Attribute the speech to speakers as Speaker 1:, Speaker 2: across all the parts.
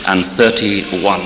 Speaker 1: 131.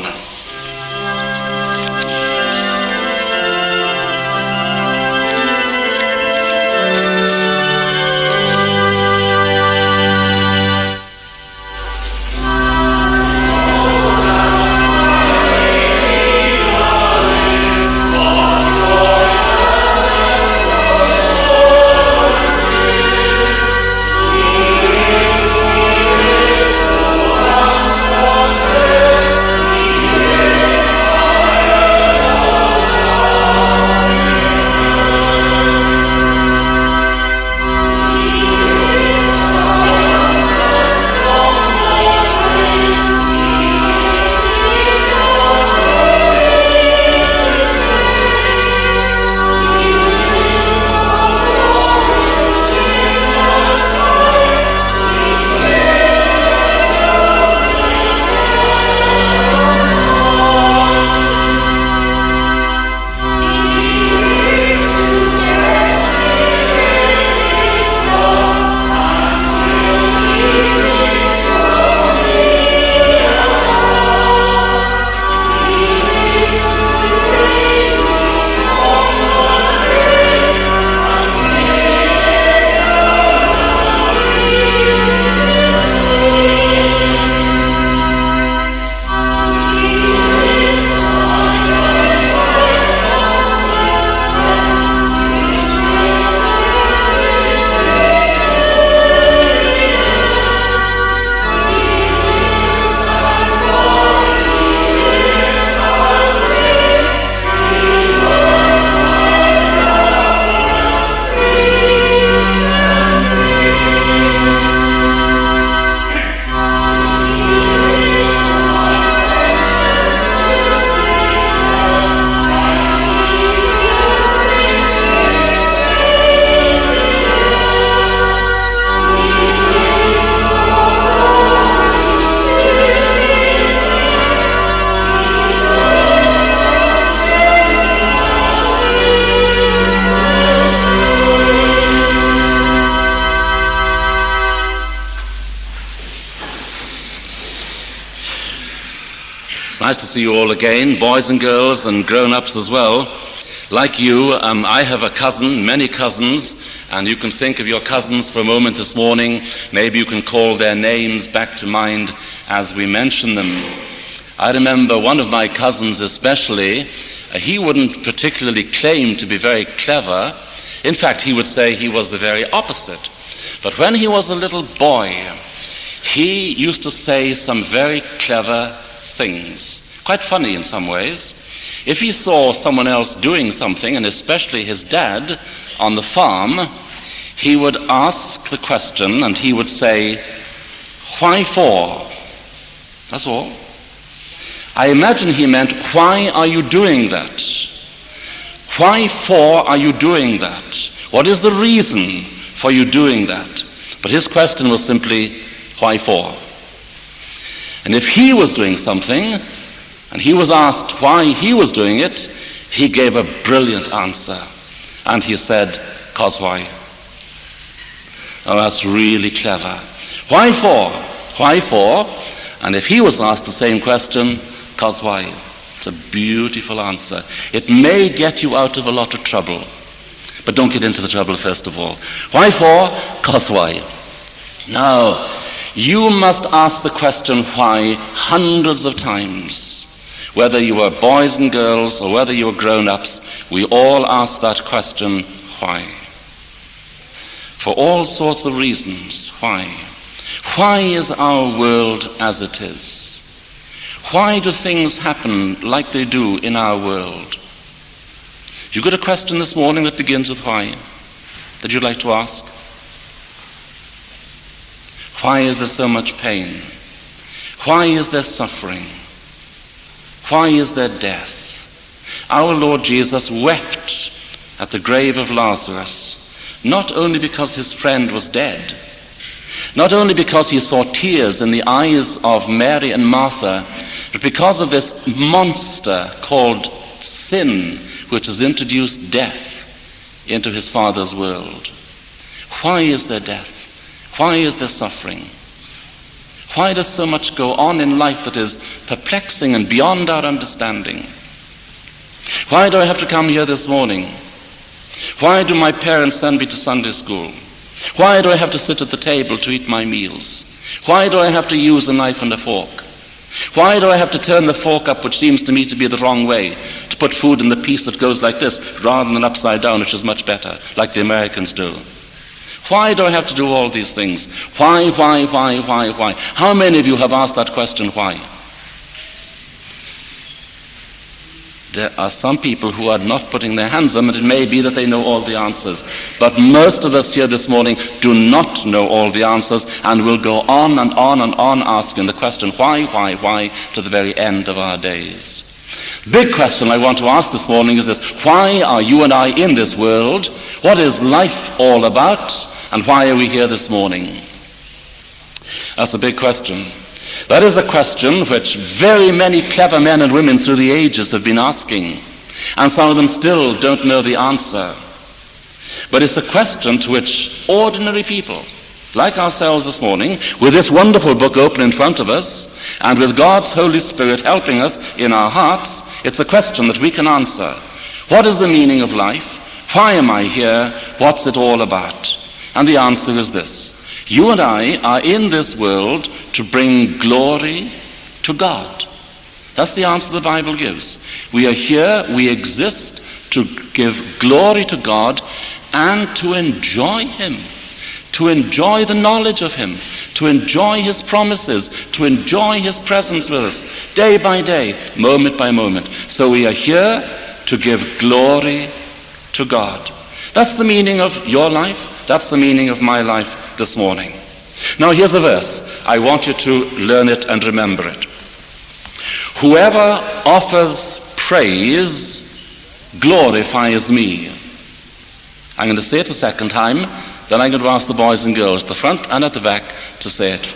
Speaker 1: Nice to see you all again, boys and girls and grown-ups as well. Like you, I have a cousin, many cousins, and you can think of your cousins for a moment this morning. Maybe you can call their names back to mind as we mention them. I remember one of my cousins especially, he wouldn't particularly claim to be very clever. In fact, he would say he was the very opposite. But when he was a little boy, he used to say some very clever things, quite funny in some ways. If he saw someone else doing something, and especially his dad on the farm, he would ask the question and he would say, "Why for?" That's all. I imagine he meant, "Why are you doing that? Why for are you doing that? What is the reason for you doing that?" But his question was simply, "Why for?" And if he was doing something and he was asked why he was doing it, he gave a brilliant answer. And he said, "'Cause why." Oh, that's really clever. Why for? Why for? And if he was asked the same question, "'Cause why?" It's a beautiful answer. It may get you out of a lot of trouble, but don't get into the trouble first of all. Why for? 'Cause why? Now, you must ask the question why hundreds of times. Whether you were boys and girls or whether you were grown-ups, we all ask that question, why? For all sorts of reasons, why? Why is our world as it is? Why do things happen like they do in our world? You got a question this morning that begins with why, that you'd like to ask? Why is there so much pain? Why is there suffering? Why is there death? Our Lord Jesus wept at the grave of Lazarus, not only because his friend was dead, not only because he saw tears in the eyes of Mary and Martha, but because of this monster called sin, which has introduced death into his Father's world. Why is there death? Why is there suffering? Why does so much go on in life that is perplexing and beyond our understanding? Why do I have to come here this morning? Why do my parents send me to Sunday school? Why do I have to sit at the table to eat my meals? Why do I have to use a knife and a fork? Why do I have to turn the fork up, which seems to me to be the wrong way, to put food in the piece that goes like this, rather than upside down, which is much better, like the Americans do? Why do I have to do all these things? Why? How many of you have asked that question, why? There are some people who are not putting their hands on it. It may be that they know all the answers. But most of us here this morning do not know all the answers and will go on and on and on asking the question, why, to the very end of our days. Big question I want to ask this morning is this: why are you and I in this world? What is life all about? And why are we here this morning? That's a big question. That is a question which very many clever men and women through the ages have been asking, and some of them still don't know the answer. But it's a question to which ordinary people, like ourselves this morning, with this wonderful book open in front of us, and with God's Holy Spirit helping us in our hearts, it's a question that we can answer. What is the meaning of life? Why am I here? What's it all about? And the answer is this: you and I are in this world to bring glory to God. That's the answer the Bible gives. We are here, we exist to give glory to God and to enjoy Him, to enjoy the knowledge of Him, to enjoy His promises, to enjoy His presence with us, day by day, moment by moment. So we are here to give glory to God. That's the meaning of your life. That's the meaning of my life this morning. Now here's a verse. I want you to learn it and remember it. Whoever offers praise glorifies me. I'm going to say it a second time, then I'm going to ask the boys and girls at the front and at the back to say it.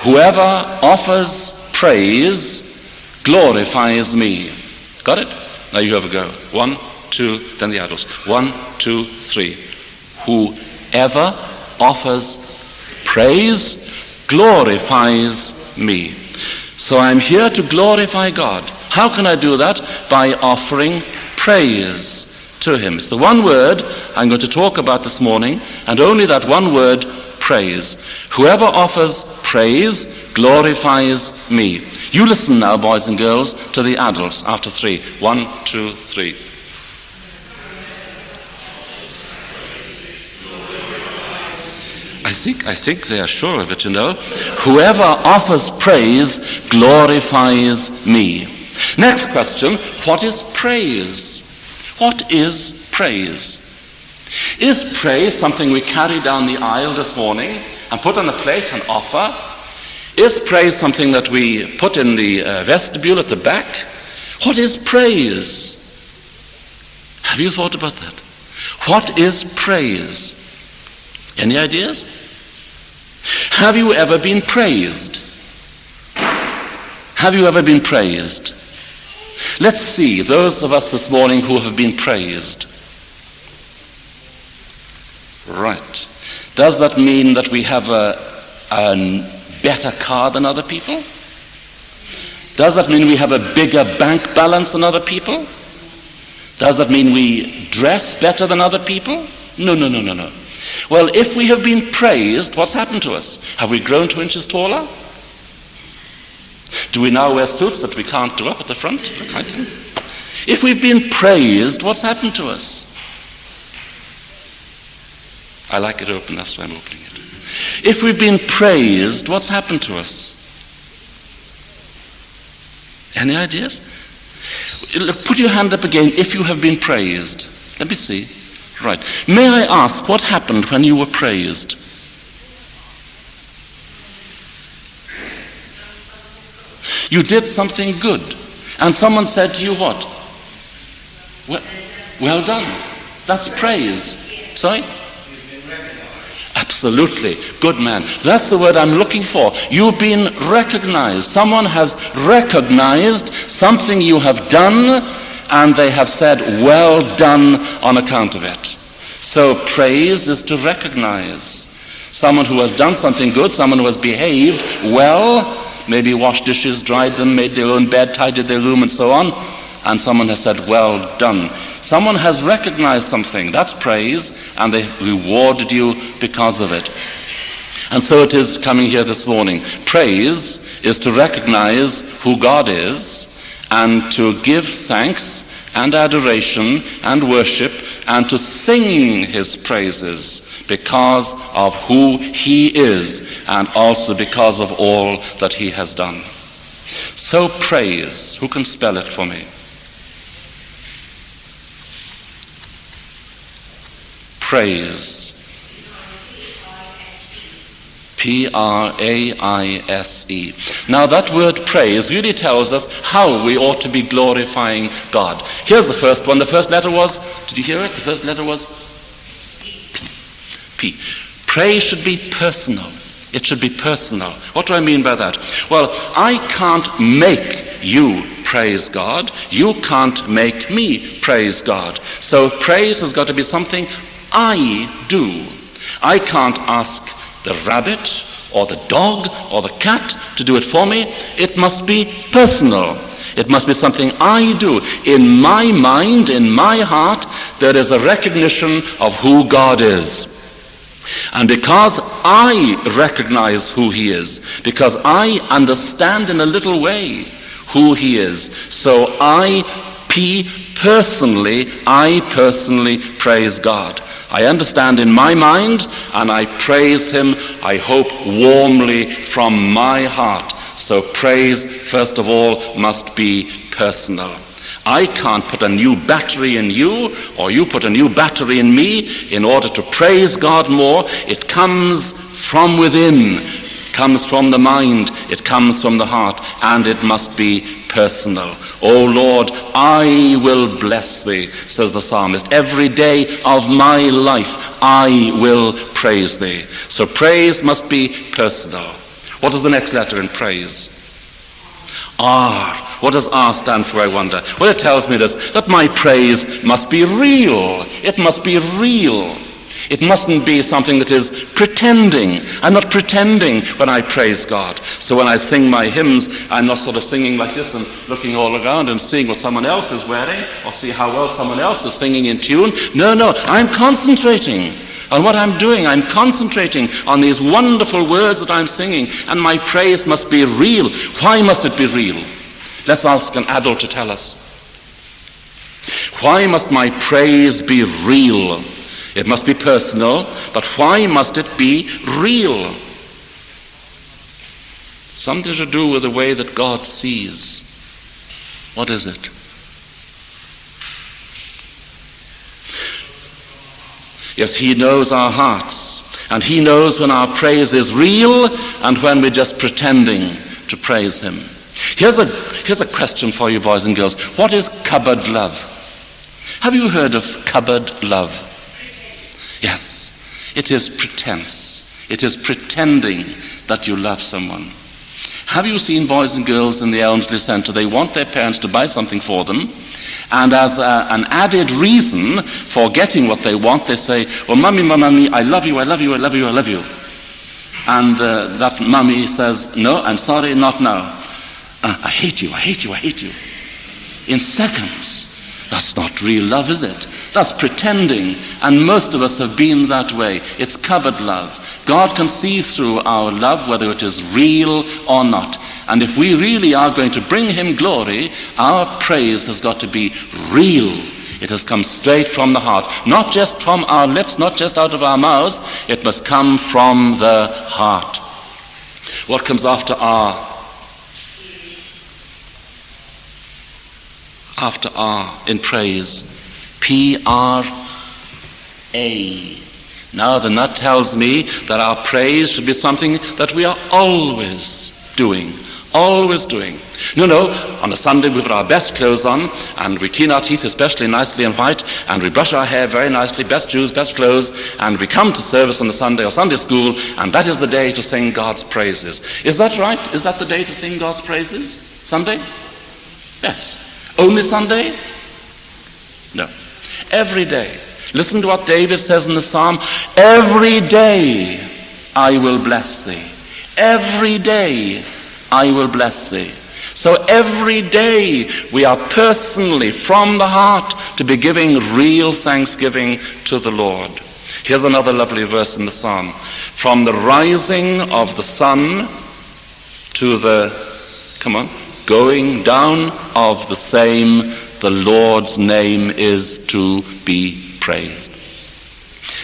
Speaker 1: Whoever offers praise glorifies me. Got it? Now you have a go. 1, 2, then the adults. 1, 2, 3. Whoever offers praise glorifies me. So I'm here to glorify God. How can I do that? By offering praise to Him. It's the one word I'm going to talk about this morning, and only that one word, praise. Whoever offers praise glorifies me. You listen now, boys and girls, to the adults after 3. 1, 2, 3. I think they are sure of it, you know. Whoever offers praise glorifies me. Next question: what is praise? What is praise? Is praise something we carry down the aisle this morning and put on a plate and offer? Is praise something that we put in the vestibule at the back? What is praise? Have you thought about that? What is praise? Any ideas? Have you ever been praised? Have you ever been praised? Let's see those of us this morning who have been praised. Right. Does that mean that we have a better car than other people? Does that mean we have a bigger bank balance than other people? Does that mean we dress better than other people? No. Well, if we have been praised, what's happened to us? Have we grown 2 inches taller? Do we now wear suits that we can't do up at the front? If we've been praised, what's happened to us? I like it open, that's why I'm opening it. If we've been praised, what's happened to us? Any ideas? Look, put your hand up again if you have been praised. Let me see. Right. May I ask what happened when you were praised? You did something good, and someone said to you what? Well done. That's praise. Sorry? Absolutely. Good man. That's the word I'm looking for. You've been recognized. Someone has recognized something you have done, and they have said, well done on account of it. So praise is to recognize. Someone who has done something good, someone who has behaved well, maybe washed dishes, dried them, made their own bed, tidied their room, and so on, and someone has said, well done. Someone has recognized something, that's praise, and they rewarded you because of it. And so it is coming here this morning. Praise is to recognize who God is and to give thanks and adoration and worship and to sing his praises because of who he is and also because of all that he has done. So praise, who can spell it for me? Praise. P-R-A-I-S-E. Now that word praise really tells us how we ought to be glorifying God. Here's the first one. The first letter was, did you hear it? The first letter was P. Praise should be personal. It should be personal. What do I mean by that? Well, I can't make you praise God. You can't make me praise God. So praise has got to be something I do. I can't ask the rabbit or the dog or the cat to do it for me. It must be personal. It must be something I do. In my mind, in my heart, there is a recognition of who God is. And because I recognize who he is, because I understand in a little way who he is, so I personally praise God. I understand in my mind and I praise him, I hope, warmly from my heart. So praise, first of all, must be personal. I can't put a new battery in you or you put a new battery in me in order to praise God more. It comes from within, comes from the mind, it comes from the heart, and it must be personal. O Lord, I will bless thee, says the psalmist. Every day of my life I will praise thee. So praise must be personal. What is the next letter in praise? R. What does R stand for, I wonder? Well, it tells me this, that my praise must be real. It must be real. It mustn't be something that is pretending. I'm not pretending when I praise God. So when I sing my hymns, I'm not sort of singing like this and looking all around and seeing what someone else is wearing or see how well someone else is singing in tune. No, I'm concentrating on what I'm doing. I'm concentrating on these wonderful words that I'm singing, and my praise must be real. Why must it be real? Let's ask an adult to tell us. Why must my praise be real? It must be personal, but why must it be real? Something to do with the way that God sees. What is it? Yes, he knows our hearts, and he knows when our praise is real and when we're just pretending to praise him. Here's a question for you, boys and girls. What is cupboard love? Have you heard of cupboard love? Yes, it is pretense. It is pretending that you love someone. Have you seen boys and girls in the Elmsley Centre? They want their parents to buy something for them, and as an added reason for getting what they want, they say, "Oh, mummy, I love you, I love you, I love you, I love you." And that mummy says, "No, I'm sorry, not now. I hate you, I hate you, I hate you." In seconds. That's not real love, is it? That's pretending, and most of us have been that way. It's cupboard love. God can see through our love whether it is real or not. And if we really are going to bring him glory, our praise has got to be real. It has come straight from the heart, not just from our lips, not just out of our mouths. It must come from the heart. What comes after R? After R in praise, P-R-A. Now then, that tells me that our praise should be something that we are always doing. Always doing. No, on a Sunday we put our best clothes on and we clean our teeth especially nicely and white, and we brush our hair very nicely, best shoes, best clothes, and we come to service on the Sunday or Sunday school, and that is the day to sing God's praises. Is that right? Is that the day to sing God's praises? Sunday? Yes. Only Sunday? No. Every day. Listen to what David says in the Psalm. Every day I will bless thee. Every day I will bless thee. So every day we are personally, from the heart, to be giving real thanksgiving to the Lord. Here's another lovely verse in the psalm. From the rising of the sun to the, going down of the same, the Lord's name is to be praised.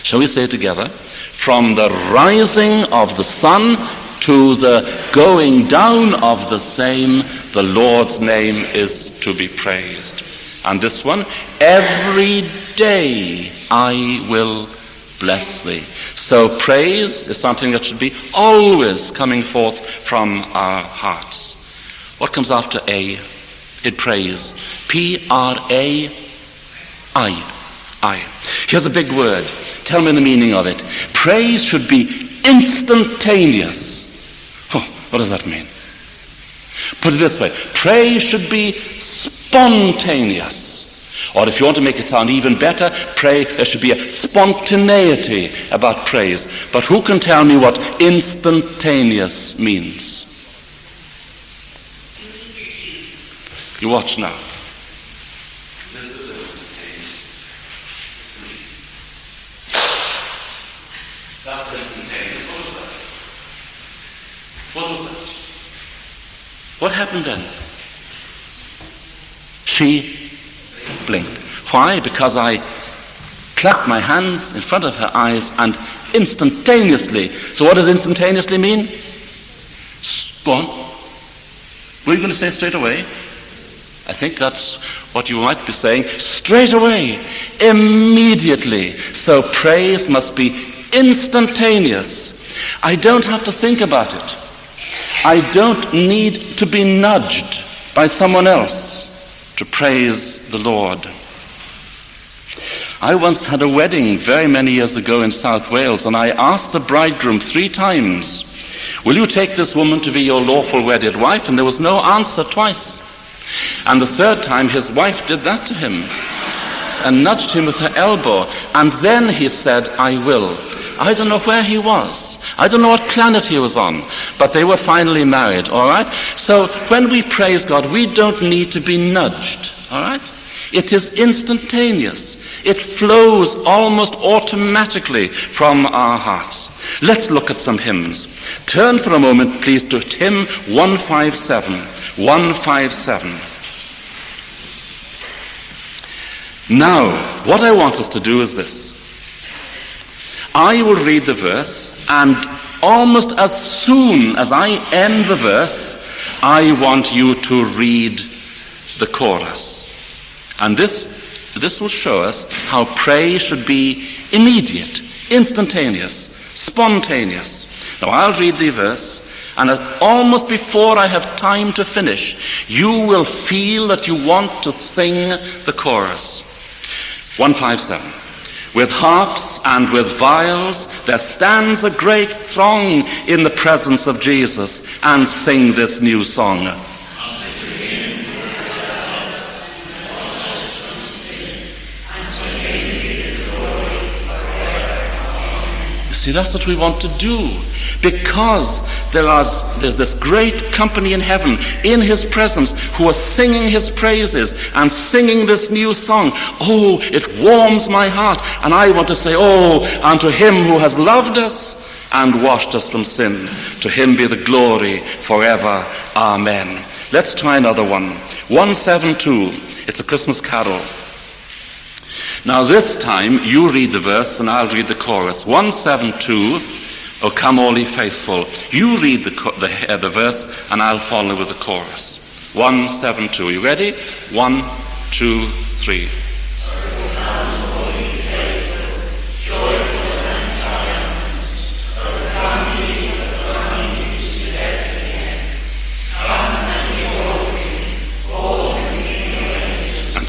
Speaker 1: Shall we say it together? From the rising of the sun to the going down of the same, the Lord's name is to be praised. And this one, every day I will bless thee. So praise is something that should be always coming forth from our hearts. What comes after A? It praise. P-R-A-I. I. Here's a big word. Tell me the meaning of it. Praise should be instantaneous. What does that mean? Put it this way. Praise should be spontaneous. Or if you want to make it sound even better, there should be a spontaneity about praise. But who can tell me what instantaneous means? You watch now. That's instantaneous. What was that? What happened then? She blinked. Why? Because I clapped my hands in front of her eyes and instantaneously. So what does instantaneously mean? Go on. What are you going to say straight away? I think that's what you might be saying. Straight away. Immediately. So praise must be instantaneous. I don't have to think about it. I don't need to be nudged by someone else to praise the Lord. I once had a wedding very many years ago in South Wales, and I asked the bridegroom 3 times, will you take this woman to be your lawful wedded wife? And there was no answer twice. And the 3rd time his wife did that to him and nudged him with her elbow. And then he said, I will. I don't know where he was. I don't know what planet he was on. But they were finally married, all right? So when we praise God, we don't need to be nudged, all right? It is instantaneous. It flows almost automatically from our hearts. Let's look at some hymns. Turn for a moment, please, to hymn 157. 157. Now, what I want us to do is this. I will read the verse, and almost as soon as I end the verse, I want you to read the chorus. And this will show us how praise should be immediate, instantaneous, spontaneous. Now I'll read the verse, and almost before I have time to finish, you will feel that you want to sing the chorus. 157. With harps and with viols, there stands a great throng in the presence of Jesus, and sing this new song. See, that's what we want to do, because there's this great company in heaven, in his presence, who are singing his praises and singing this new song. Oh, it warms my heart, and I want to say, oh, unto him who has loved us and washed us from sin, to him be the glory forever. Amen. Let's try another one. 172. It's a Christmas carol. Now this time, you read the verse and I'll read the chorus. 172, O come all ye faithful. You read the verse and I'll follow with the chorus. 172, you ready? 1, 2, 3.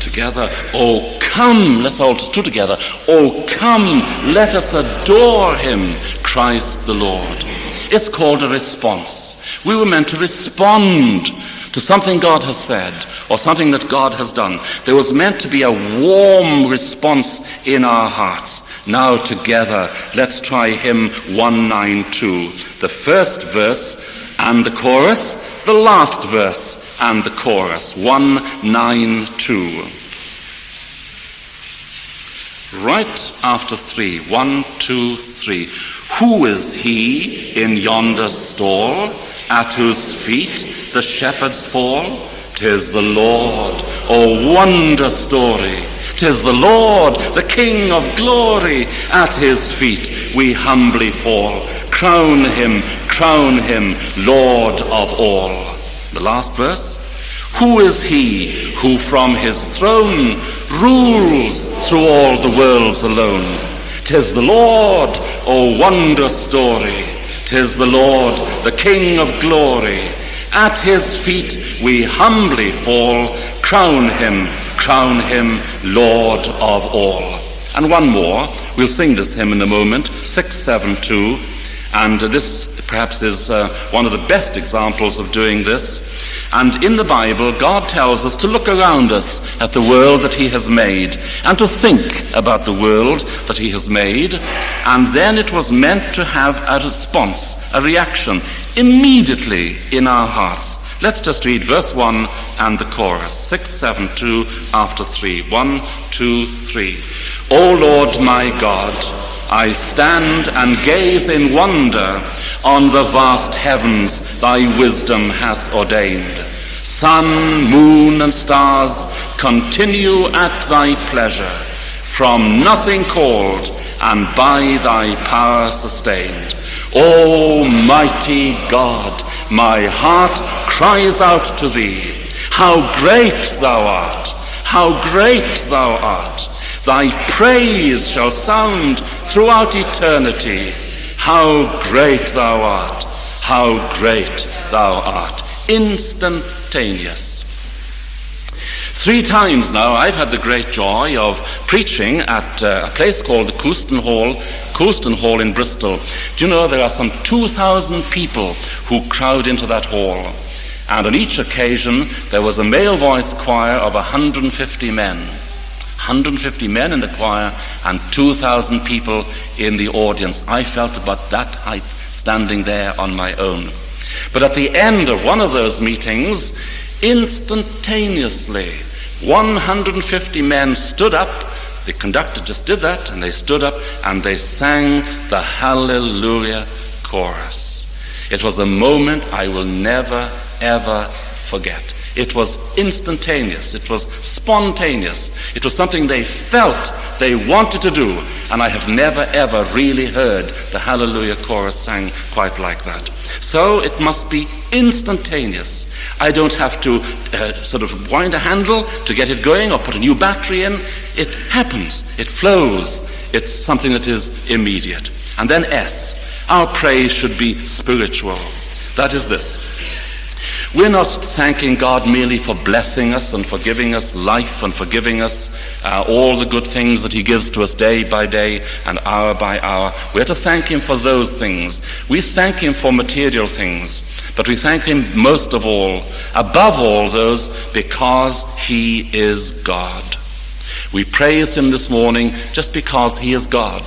Speaker 1: Together, oh come, let's all do together. Oh come, let us adore him, Christ the Lord. It's called a response. We were meant to respond to something God has said or something that God has done, there was meant to be a warm response in our hearts. Now together, let's try hymn 192. The first verse and the chorus, the last verse and the chorus. 192. Right after 3. 1, 2, 3. Who is he in yonder stall, at whose feet the shepherds fall? 'Tis the Lord, oh wonder story. 'Tis the Lord, the King of glory. At his feet we humbly fall. Crown him, Lord of all. The last verse. Who is he who from his throne rules through all the worlds alone? 'Tis the Lord, oh wonder story. 'Tis the Lord, the King of glory. At his feet we humbly fall. Crown him, Lord of all. And one more. We'll sing this hymn in a moment. 672. And this perhaps is one of the best examples of doing this. And in the Bible, God tells us to look around us at the world that he has made and to think about the world that he has made. And then it was meant to have a response, a reaction, immediately in our hearts. Let's just read verse 1 and the chorus. 672 after 3. 1, 2, 3. O Lord my God, I stand and gaze in wonder on the vast heavens thy wisdom hath ordained. Sun, moon, and stars continue at thy pleasure, from nothing called and by thy power sustained. O mighty God, my heart cries out to thee. How great thou art! How great thou art! Thy praise shall sound throughout eternity. How great thou art! How great thou art! Instantaneous. 3 times now I've had the great joy of preaching at a place called the Coulston Hall in Bristol. Do you know there are some 2,000 people who crowd into that hall? And on each occasion there was a male voice choir of 150 men. 150 men in the choir and 2,000 people in the audience. I felt about that height standing there on my own. But at the end of one of those meetings, instantaneously, 150 men stood up. The conductor just did that, and they stood up and they sang the Hallelujah chorus. It was a moment I will never, ever forget. It was instantaneous. It was spontaneous. It was something they felt they wanted to do, and I have never, ever really heard the Hallelujah chorus sang quite like that. So it must be instantaneous. I don't have to sort of wind a handle to get it going or put a new battery in. It happens. It flows. It's something that is immediate. And then S. Our praise should be spiritual. That is this. We're not thanking God merely for blessing us and for giving us life and for giving us all the good things that he gives to us day by day and hour by hour. We're to thank him for those things. We thank him for material things, but we thank him most of all, above all those, because he is God. We praise him this morning just because he is God.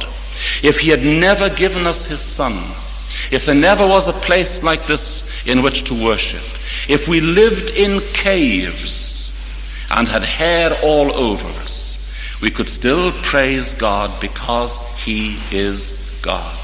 Speaker 1: If he had never given us his Son, if there never was a place like this in which to worship, if we lived in caves and had hair all over us, we could still praise God because he is God.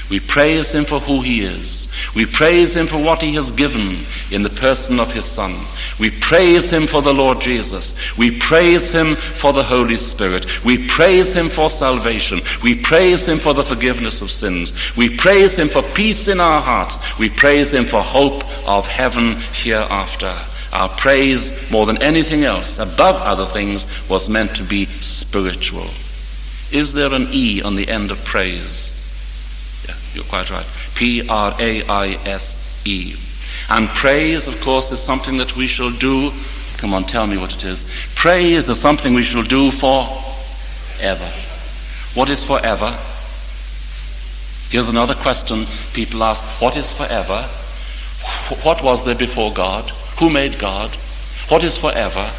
Speaker 1: We praise him for who he is. We praise him for what he has given in the person of his Son. We praise him for the Lord Jesus. We praise him for the Holy Spirit. We praise him for salvation. We praise him for the forgiveness of sins. We praise him for peace in our hearts. We praise him for hope of heaven hereafter. Our praise, more than anything else, above other things, was meant to be spiritual. Is there an E on the end of praise? Yeah, you're quite right. Praise. And praise, of course, is something that we shall do. Come on, tell me what it is. Praise is something we shall do forever. What is forever? Here's another question people ask. What is forever? what was there before God? Who made God? What is forever?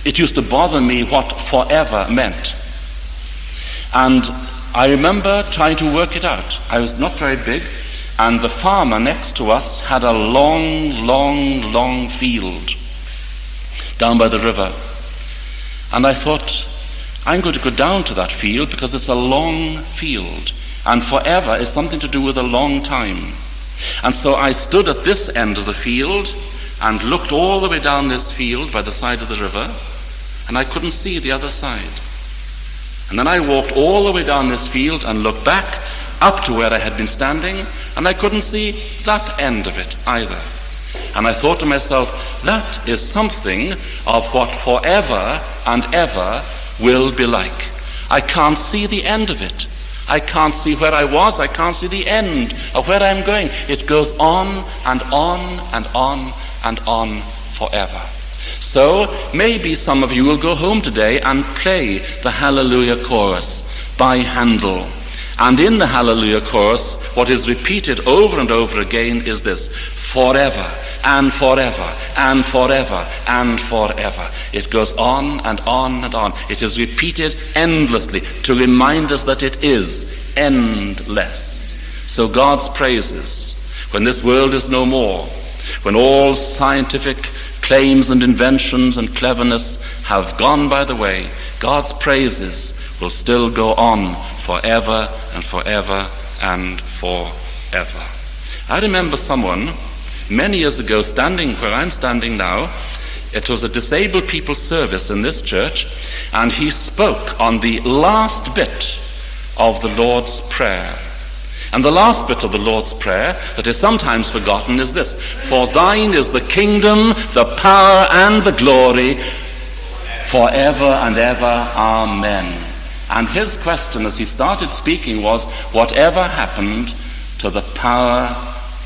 Speaker 1: It used to bother me what forever meant. And I remember trying to work it out. I was not very big, and the farmer next to us had a long field down by the river. And I thought, I'm going to go down to that field because it's a long field, and forever is something to do with a long time. And so I stood at this end of the field and looked all the way down this field by the side of the river, and I couldn't see the other side. And then I walked all the way down this field and looked back up to where I had been standing, and I couldn't see that end of it either. And I thought to myself, that is something of what forever and ever will be like. I can't see the end of it. I can't see where I was. I can't see the end of where I'm going. It goes on and on and on and on forever. So maybe some of you will go home today and play the Hallelujah chorus by Handel. And in the Hallelujah chorus, what is repeated over and over again is this: forever and forever and forever and forever. It goes on and on and on. It is repeated endlessly to remind us that it is endless. So God's praises, when this world is no more, when all scientific claims and inventions and cleverness have gone by the way, God's praises will still go on forever and forever and forever. I remember someone many years ago standing where I'm standing now. It was a disabled people's service in this church, and he spoke on the last bit of the Lord's Prayer. And the last bit of the Lord's Prayer that is sometimes forgotten is this: for thine is the kingdom, the power, and the glory, forever and ever. Amen. And his question as he started speaking was, whatever happened to the power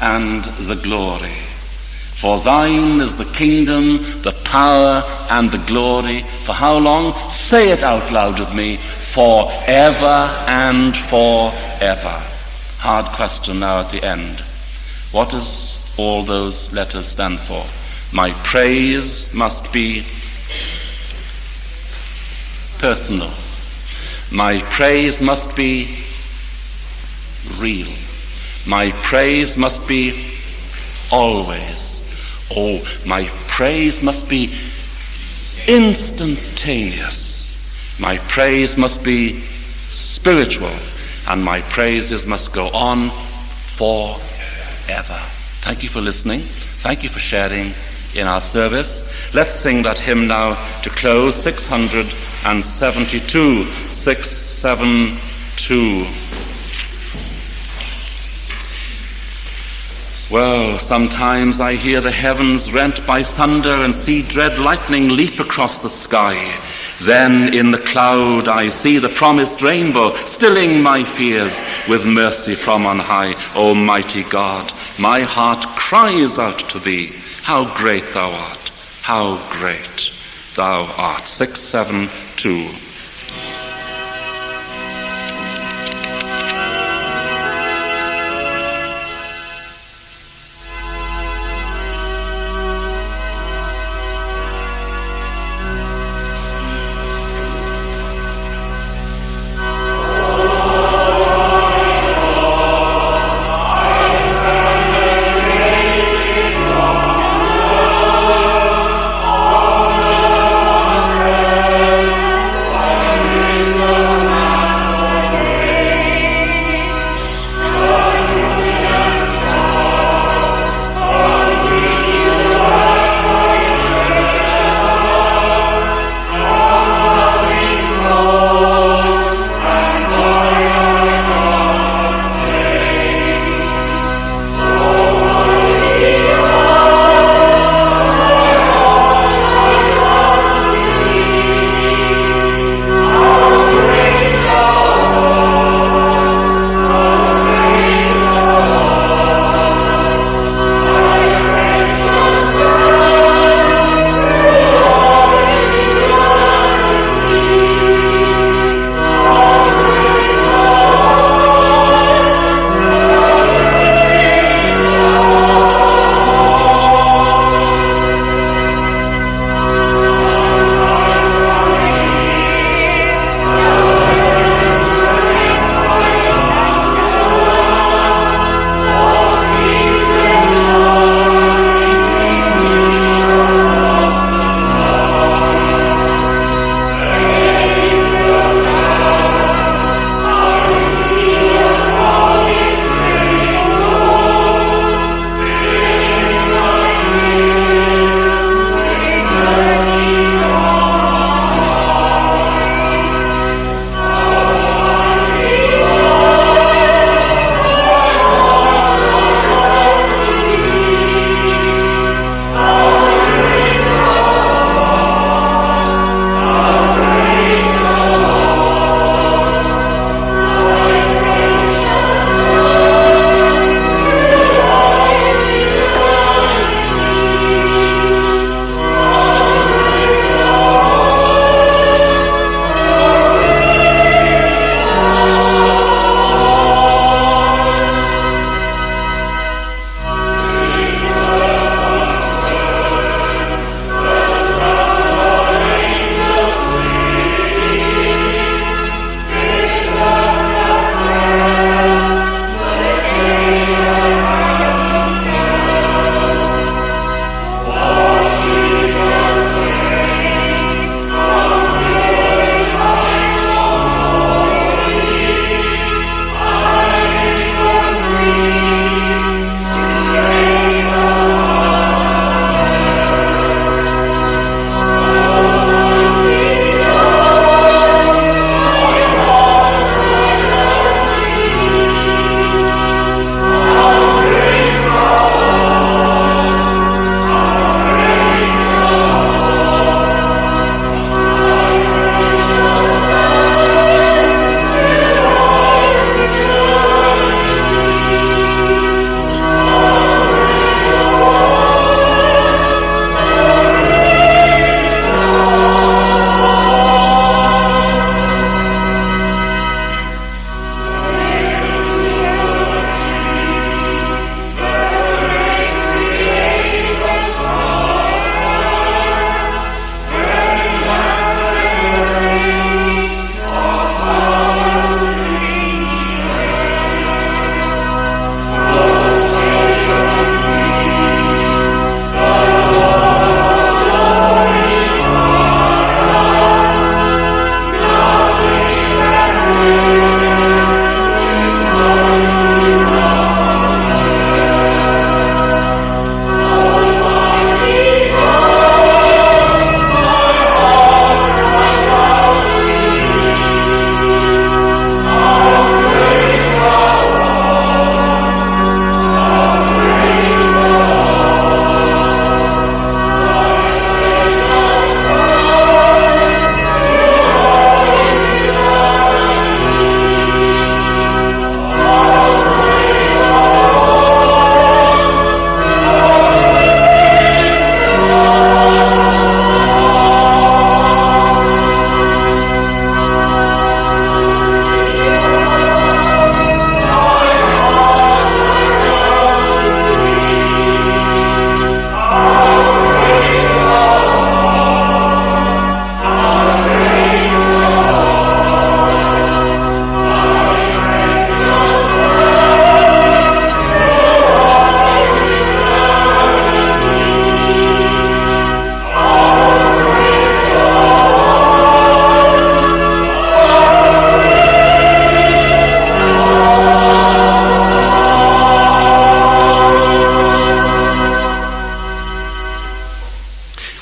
Speaker 1: and the glory? For thine is the kingdom, the power, and the glory. For how long? Say it out loud with me. Forever and forever. Hard question now at the end. What does all those letters stand for? My praise must be personal. My praise must be real. My praise must be always. Oh, my praise must be instantaneous. My praise must be spiritual. And my praises must go on forever. Thank you for listening. Thank you for sharing in our service. Let's sing that hymn now to close, 672. 672. Well, sometimes I hear the heavens rent by thunder and see dread lightning leap across the sky. Then in the cloud I see the promised rainbow, stilling my fears with mercy from on high. Almighty God, my heart cries out to thee, how great thou art, how great thou art. 672.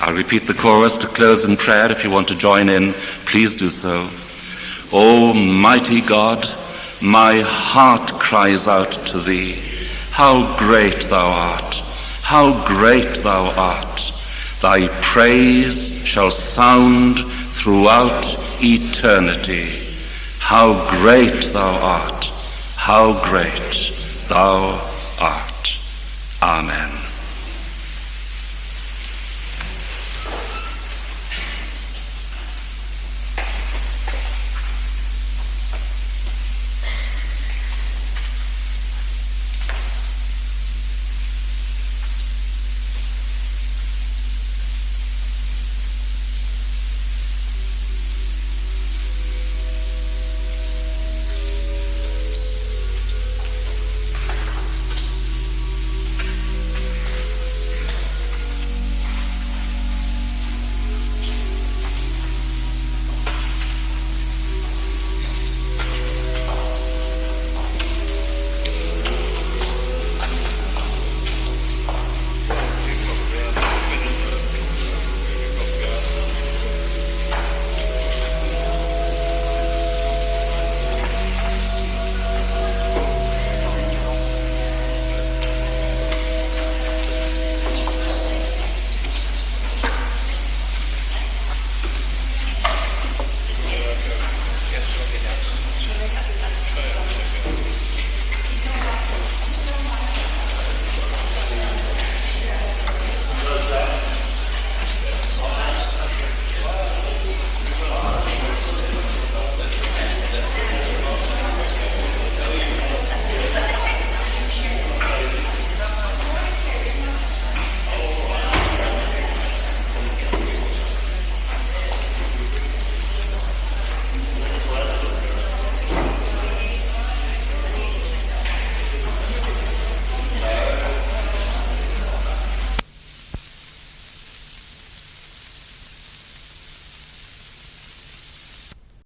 Speaker 1: I'll repeat the chorus to close in prayer. If you want to join in, please do so. O mighty God, my heart cries out to thee. How great thou art! How great thou art! Thy praise shall sound throughout eternity. How great thou art! How great thou art! Amen.